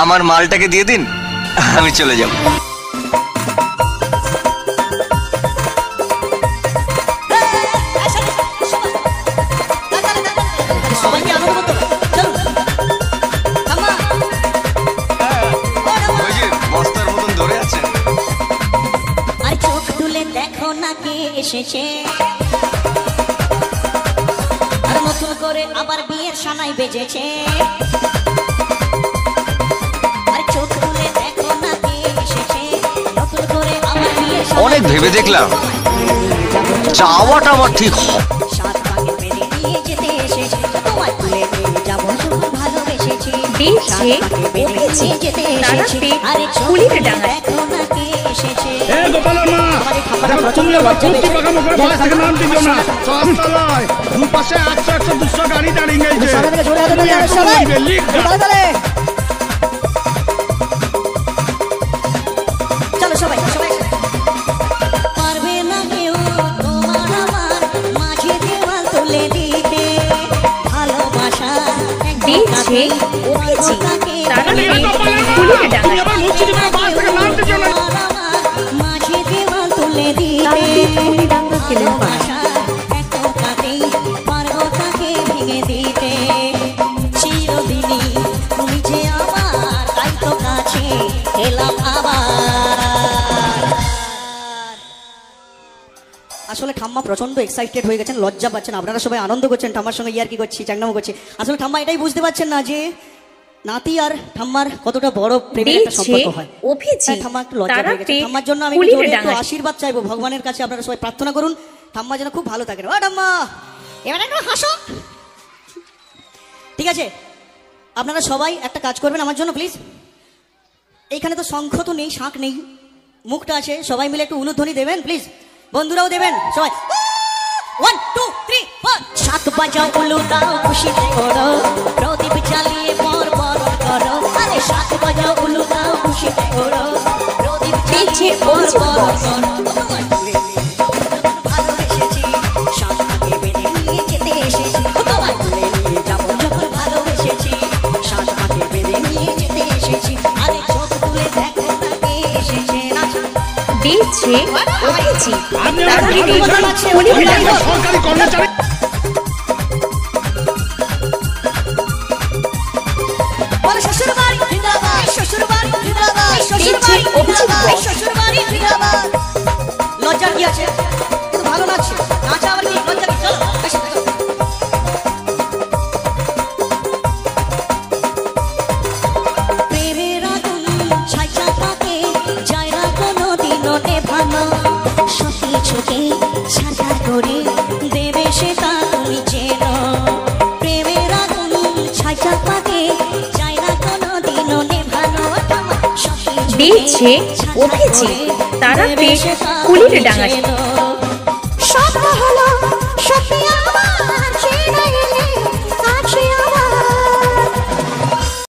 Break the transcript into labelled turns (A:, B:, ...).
A: আমার মালটাকে দিয়ে দিন, আমি চলে যাব।
B: এসেছে আর নতুন করে আবার বিয়ের সানাই বেজেছে। আর চোখ তুলে দেখো না কে এসেছে, নতুন করে আবার বিয়ের সানাই।
A: অনেক ভেবে দেখলাম চাওয়াটা আমার ঠিক
B: সাত ভাগে পেরে নিয়ে যেতে এসেছে, তোমায় তুলে নিয়ে যাবো শুধু ভালোবেসেছি।
C: দেখছে ওকেছি তারা পেট কুলির ডাঙা।
B: দেখো না কে এসেছে।
D: এ গোপালের মা, তুমি আবার কুর্তি পাকামো করে বাস থেকে নাম দিও না। সস্তালয় দুপাশে 100 200 গাড়ি দাঁড়িয়ে গেছে।
B: চলো সবাই সবাই। পারবে না কেউ তোমার আমার মাঝে দেওয়াল তুলে দিতে, ভালোবাসা
C: দেখছে ওকেছি তারা পেট কুলির ডাঙা।
B: মাঝে দেওয়াল তুলে দিতে, ভালোবাসা এখন কাটেই পারবো তাকে ভেঙে দিতে। চিরদিনই তুমি যে আমার, তাই তো কাছে এলাম আবার। আসলে ঠাম্মা প্রচন্ড এক্সাইটেড হয়ে গেছেন, লজ্জা পাচ্ছেন। আপনারা সবাই আনন্দ করছেন, ঠাম্মার সঙ্গে ইয়ার কি করছি, চ্যাংনামো করছি। আসলে ঠাম্মা এটাই বুঝতে পারছেন না যে নাতি আর ঠাম্মার কতটা বড় প্রেমের একটা সম্পর্ক হয়। ঠাম্মা একটু লজ্জা পেয়ে গেছে। ঠাম্মার জন্য আমি একটু আশীর্বাদ চাইবো ভগবানের কাছে। আপনারা সবাই প্রার্থনা করুন ঠাম্মা যেন খুব ভালো থাকেন। ও ঠাম্মা এবার একটু হাসো, ঠিক আছে? আপনারা সবাই একটা কাজ করবেন আমার জন্য প্লিজ। এইখানে তো শঙ্খ তো নেই, শাঁখ নেই, মুখটা আছে। সবাই মিলে একটু উলুধ্বনি দেবেন প্লিজ, বন্ধুরাও দেবেন সবাই। 1 2 3 4 শাঁখ বাজাও উলু দাও খুশিতে করো, প্রদীপ জ্বালিয়ে পর পর করো। আরে শাঁখ বাজাও উলু দাও খুশিতে করো, প্রদীপ জ্বালিয়ে পর পর করো। ভালোবেসেছি শাঁখকে বেঁধে নিয়ে যেতে এসেছি, তোমায় তুলে নিয়ে যাবো যখন ভালোবেসেছি। শাঁখকে বেঁধে নিয়ে যেতে এসেছি, আরে চোখ তুলে দেখো না কে এসেছে।
C: দেখছে ওকেছি তারা পেট কুলির ডাঙা।
D: সরকারি কর্মচারী
B: শ্বশুরবাড়ি জিন্দাবাদ, শ্বশুরবাড়ি জিন্দাবাদ, শ্বশুরবাড়ি জিন্দাবাদ, শ্বশুরবাড়ি জিন্দাবাদ। লজ্জা কি আছে? কিন্তু ভালো লাগছে, নাচা আবার কি লজ্জা কি? চলো প্রেমের আগুন ছাইচা পাকে যায় না কোনো দিনও নেভানো, সব কিছুকে সাজা করে দেবে সেটা তুমি চেনো। প্রেমের আগুন ছাইচা পাকে যায় না কোনো দিনও নেভানো,
C: দেখছে ওকেছি তারা পেট কুলির ডাঙা।